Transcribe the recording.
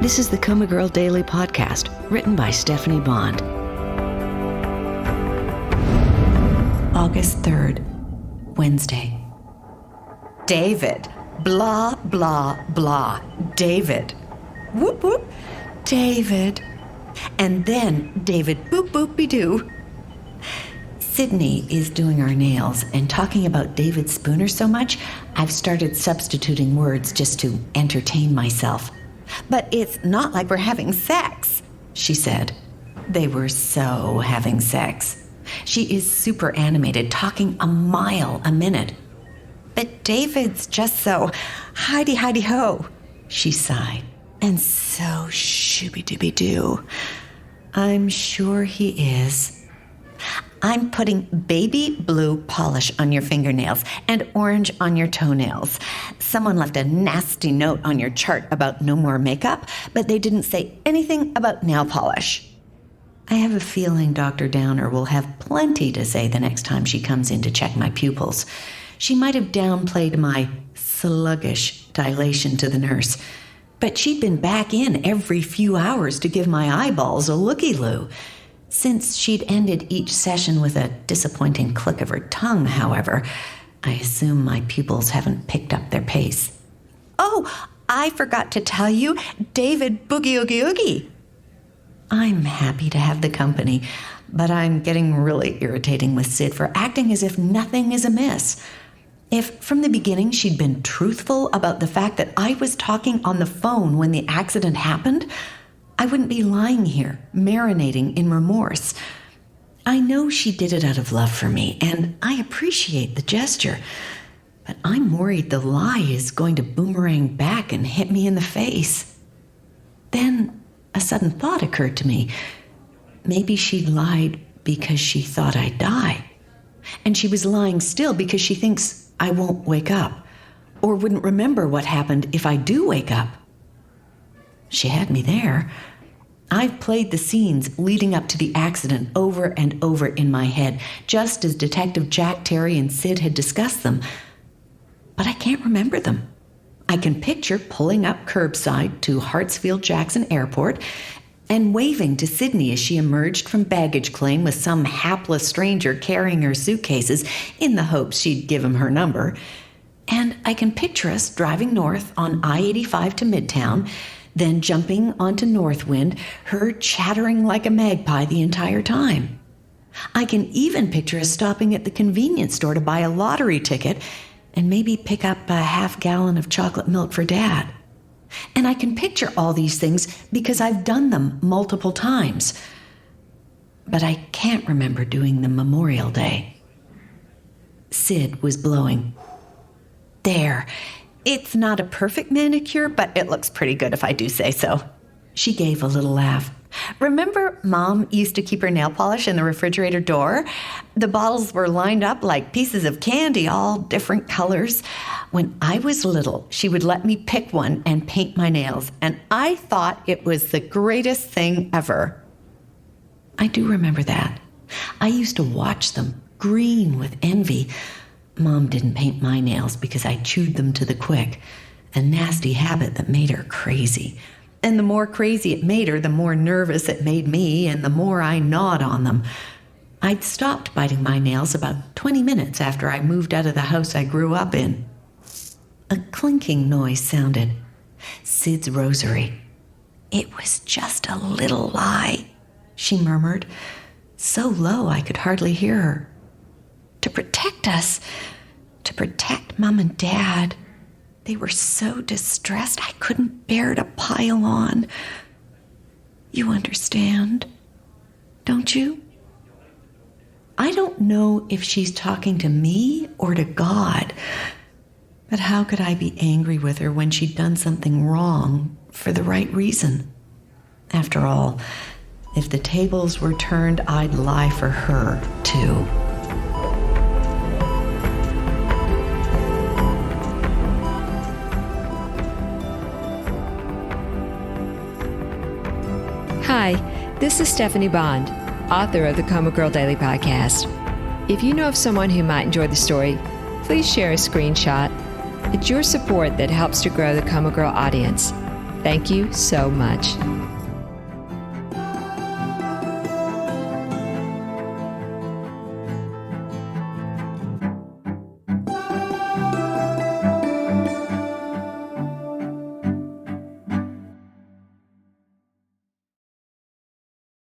This is the COMA Girl Daily Podcast, written by Stephanie Bond. August 3rd, Wednesday. David. Blah, blah, blah. David. Whoop, whoop. David. And then David boop, boopy-doo. Sydney is doing our nails, and talking about David Spooner so much, I've started substituting words just to entertain myself. But it's not like we're having sex, she said. They were so having sex. She is super animated, talking a mile a minute. But David's just so hidey-hidey-ho, she sighed. And so shooby-dooby-doo. I'm sure he is. I'm putting baby blue polish on your fingernails and orange on your toenails. Someone left a nasty note on your chart about no more makeup, but they didn't say anything about nail polish. I have a feeling Dr. Downer will have plenty to say the next time she comes in to check my pupils. She might have downplayed my sluggish dilation to the nurse, but she'd been back in every few hours to give my eyeballs a looky-loo. Since she'd ended each session with a disappointing click of her tongue, however, I assume my pupils haven't picked up their pace. Oh, I forgot to tell you, David Boogie Oogie Oogie. I'm happy to have the company, but I'm getting really irritating with Sid for acting as if nothing is amiss. If from the beginning she'd been truthful about the fact that I was talking on the phone when the accident happened, I wouldn't be lying here, marinating in remorse. I know she did it out of love for me, and I appreciate the gesture. But I'm worried the lie is going to boomerang back and hit me in the face. Then a sudden thought occurred to me. Maybe she lied because she thought I'd die. And she was lying still because she thinks I won't wake up, or wouldn't remember what happened if I do wake up. She had me there. I've played the scenes leading up to the accident over and over in my head, just as Detective Jack Terry and Sid had discussed them. But I can't remember them. I can picture pulling up curbside to Hartsfield-Jackson Airport and waving to Sydney as she emerged from baggage claim with some hapless stranger carrying her suitcases in the hopes she'd give him her number. And I can picture us driving north on I-85 to Midtown, then jumping onto Northwind, her chattering like a magpie the entire time. I can even picture us stopping at the convenience store to buy a lottery ticket and maybe pick up a half-gallon of chocolate milk for Dad. And I can picture all these things because I've done them multiple times. But I can't remember doing them Memorial Day. Sid was blowing. There. It's not a perfect manicure, but it looks pretty good if I do say so. She gave a little laugh. Remember Mom used to keep her nail polish in the refrigerator door? The bottles were lined up like pieces of candy, all different colors. When I was little, she would let me pick one and paint my nails, and I thought it was the greatest thing ever. I do remember that. I used to watch them, green with envy. Mom didn't paint my nails because I chewed them to the quick, a nasty habit that made her crazy. And the more crazy it made her, the more nervous it made me, and the more I gnawed on them. I'd stopped biting my nails about 20 minutes after I moved out of the house I grew up in. A clinking noise sounded. Sid's rosary. It was just a little lie, she murmured, so low I could hardly hear her. To protect us, to protect Mom and Dad. They were so distressed I couldn't bear to pile on. You understand, don't you? I don't know if she's talking to me or to God, but how could I be angry with her when she'd done something wrong for the right reason? After all, if the tables were turned, I'd lie for her, too. Hi, this is Stephanie Bond, author of the COMA Girl Daily Podcast. If you know of someone who might enjoy the story, please share a screenshot. It's your support that helps to grow the COMA Girl audience. Thank you so much.